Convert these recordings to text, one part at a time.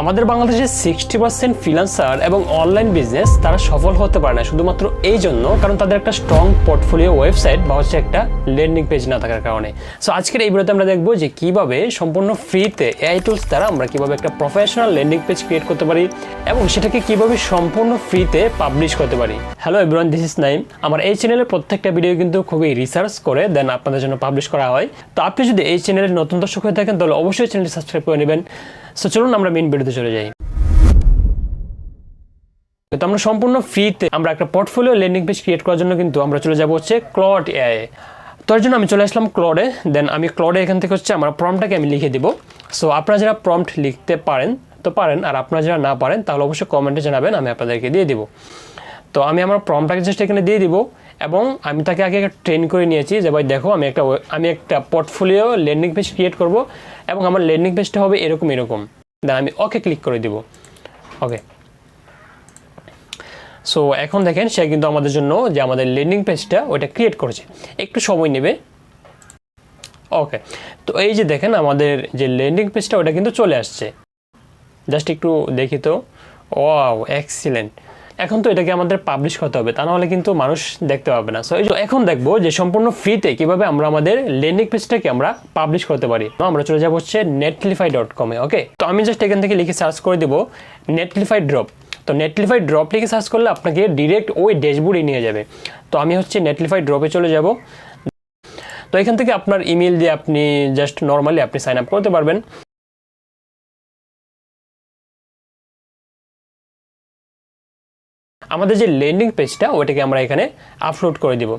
আমাদের বাংলাদেশে 60% ফ্রিল্যান্সার এবং অনলাইন বিজনেস তারা সফল হতে পারে না শুধুমাত্র এই জন্য কারণ তাদের একটা স্ট্রং পোর্টফোলিও ওয়েবসাইট বা হচ্ছে একটা ল্যান্ডিং পেজ না থাকার কারণে। সো আজকের এই ভিডিওতে আমরা দেখবো যে কিভাবে সম্পূর্ণ ফ্রিতে এআই টুলস দ্বারা আমরা কিভাবে একটা প্রফেশনাল ল্যান্ডিং পেজ ক্রিয়েট করতে পারি এবং সেটাকে কিভাবে সম্পূর্ণ ফ্রিতে পাবলিশ করতে পারি। Hello everyone, this is Naim. আমার এই চ্যানেলের প্রত্যেকটা ভিডিও কিন্তু খুবই রিসার্চ করে দেন আপনাদের জন্য পাবলিশ করা হয়। তো আপনি যদি এই চ্যানেলের নতুন দর্শক হয়ে থাকেন তাহলে অবশ্যই চ্যানেলটি সাবস্ক্রাইব করে নেবেন। সো চলুন আমরা মেইন ভিডিওতে চলে যাই। তো আমরা সম্পূর্ণ ফ্রিতে আমরা একটা পোর্টফোলিও ল্যান্ডিং পেজ ক্রিয়েট করার জন্য কিন্তু আমরা চলে যাব হচ্ছে ক্লড এআই। তার জন্য আমি চলে আসলাম ক্লডে। দেন আমি ক্লডে এখান থেকে হচ্ছে আমার প্রম্পটটাকে আমি লিখে দিব। সো আপনারা যারা প্রম্পট লিখতে পারেন তো পারেন, আর আপনারা যারা না পারেন তাহলে অবশ্যই কমেন্টে জানাবেন, আমি আপনাদেরকে দিয়ে দিব। তো আমি আমার প্রম্পটটাকে জাস্ট এখানে দিয়ে দিব এবং আমি তাকে আগে একটা ট্রেন করে নিয়েছি যে ভাই দেখো আমি একটা পোর্টফোলিও ল্যান্ডিং পেজ ক্রিয়েট করব এবং আমার ল্যান্ডিং পেজটা হবে এরকম। দেন আমি ওকে ক্লিক করে দিব। ওকে, সো এখন দেখেন সে কিন্তু আমাদের জন্য যে আমাদের ল্যান্ডিং পেজটা ওইটা ক্রিয়েট করেছে, একটু সময় নেবে। ওকে, তো এই যে দেখেন আমাদের যে ল্যান্ডিং পেজটা ওটা কিন্তু চলে আসছে। জাস্ট একটু দেখি তো। Wow, excellent. এখন তো এটাকে আমাদের পাবলিশ করতে হবে, তা নাহলে কিন্তু মানুষ দেখতে পাবে না। সো এখন দেখবো যে সম্পূর্ণ ফ্রিতে কিভাবে আমরা আমাদের ল্যান্ডিং পেজটাকে আমরা পাবলিশ করতে পারি। আমরা চলে যাবো হচ্ছে netlify.com এ। ওকে, তো আমি জাস্ট এখান থেকে লিখে সার্চ করে দিব নেটলিফাই ড্রপ। তো নেটলিফাই ড্রপ লিখে সার্চ করলে আপনাকে ডিরেক্ট ওই ড্যাশবোর্ডে নিয়ে যাবে। তো আমি হচ্ছে নেটলিফাই ড্রপে চলে যাব। তো এখান থেকে আপনার ইমেল দিয়ে আপনি জাস্ট নর্মালি আপনি সাইন আপ করতে পারবেন। আমাদের যে ল্যান্ডিং পেজটা ওটাকে আমরা এখানে আপলোড করে দিব।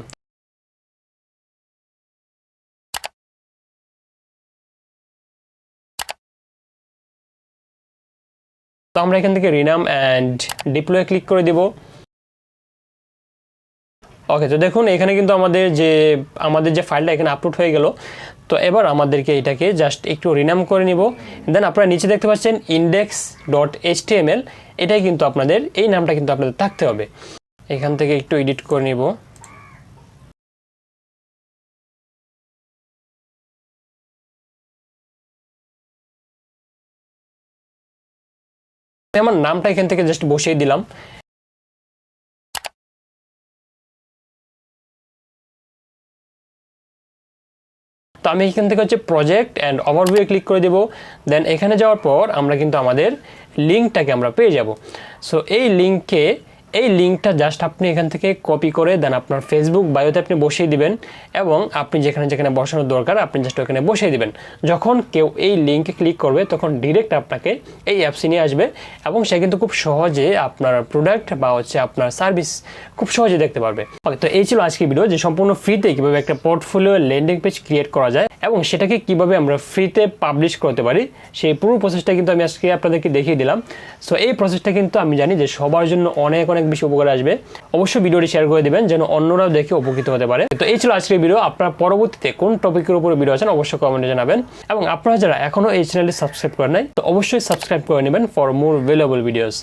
তো আমরা এখান থেকে রিনাম অ্যান্ড ডিপ্লয়ে ক্লিক করে দিব। ওকে, তো দেখুন এখানে কিন্তু আমাদের যে ফাইলটা এখানে আপলোড হয়ে গেল। তো এবার আমাদেরকে এটাকে জাস্ট একটু রিনাম করে নিব। দেন আপনারা নিচে দেখতে পাচ্ছেন index.html, এটাই কিন্তু আপনাদের এই নামটা কিন্তু আপনাদের থাকতে হবে। এখান থেকে একটু এডিট করে নিব। আমার নামটা এখান থেকে জাস্ট বসিয়ে দিলাম। তো আমি এখান থেকে হচ্ছে প্রজেক্ট অ্যান্ড ওভারভিউ ক্লিক করে দেব। দেন এখানে যাওয়ার পর আমরা কিন্তু আমাদের লিঙ্কটাকে আমরা পেয়ে যাব। সো এই লিঙ্কটা জাস্ট আপনি এখান থেকে কপি করে দেন আপনার ফেসবুক বায়োতে আপনি বসিয়ে দিবেন এবং আপনি যেখানে বসানোর দরকার আপনি জাস্ট ওখানে বসিয়ে দিবেন। যখন কেউ এই লিঙ্কে ক্লিক করবে তখন ডিরেক্ট আপনাকে এই অ্যাপসে নিয়ে আসবে এবং সে কিন্তু খুব সহজে আপনার প্রোডাক্ট বা হচ্ছে আপনার সার্ভিস খুব সহজে দেখতে পারবে। ওকে, তো এই ছিল আজকের ভিডিও যে সম্পূর্ণ ফ্রিতে কীভাবে একটা পোর্টফোলিও ল্যান্ডিং পেজ ক্রিয়েট করা যায় এবং সেটাকে কিভাবে আমরা ফ্রিতে পাবলিশ করতে পারি, সেই পুরো প্রসেসটা কিন্তু আমি আজকে আপনাদেরকে দেখিয়ে দিলাম। সো এই প্রসেসটা কিন্তু আমি জানি যে সবার জন্য অনেক বেশি উপকার আসবে। অবশ্যই ভিডিওটি শেয়ার করে দিবেন যেন অন্যরাও দেখে উপকৃত হতে পারে। তো এই ছিল আজকের ভিডিও। আপনারা পরবর্তীতে কোন টপিকের উপরে ভিডিও আছেন অবশ্যই কমেন্টে জানাবেন এবং আপনারা যারা এখনো এই চ্যানেলটি সাবস্ক্রাইব করেন নাই তো অবশ্যই সাবস্ক্রাইব করে নেবেন ফর মোর ভ্যালুয়েবল ভিডিওস।